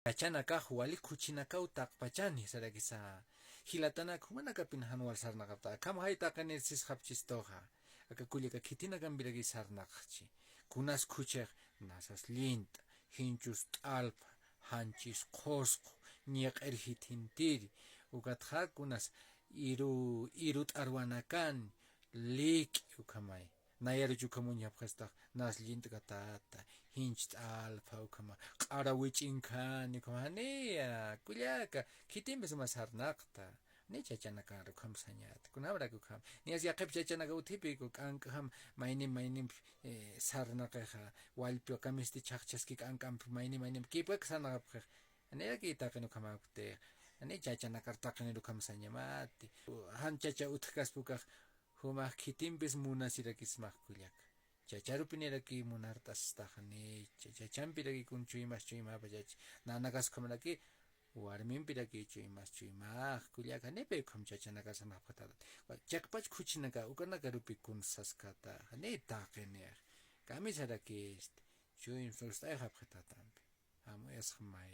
Yachanaka wali kuchinaka utaqpachani sarakisa hilatana kumanaka pinhanwal sarnaqapta kamhaytaqa nesis hapchistoqa akakullaka kitina kambiraki sarnaqchi kunas kuchaq nasas lint hinchus t'alpa hanchis qosqu ñeq'ir hitintiri ukatqa kunas iru t'arwanakan lik ukamay nayaruchu kamuñapqastaq nas lint katata hinch t'alpa ukama q'ara wich'inkan ukama haniya kullaka kitimbis mas harnaqta ni chachanaka rukamsañata kunabra kukam nias yaqip chachanaka utipi k'ank'am maynin sarnaqeqa wallpi kamisti chaqchaski k'ank'ampi maynin kipaka sarnaqapqa anilaki taqi nukamapte ani chachanakartaqi rukamsañamati han chacha utqaspukaq humaq kitimpis munasirakismaq kullaka chacharupiniraki munart'astaqni chachampiraki kunchuymaschu imapallachi nanaqasqamaraki warminpirakichu imaschu imaq kullaka nipi ukham chachanakasamaqpata chakpach kuchinaka ukanaka rupi kunsasqata ni taqi niq kamisaraki chuyim sust'ay hapqitatampi amu esqmay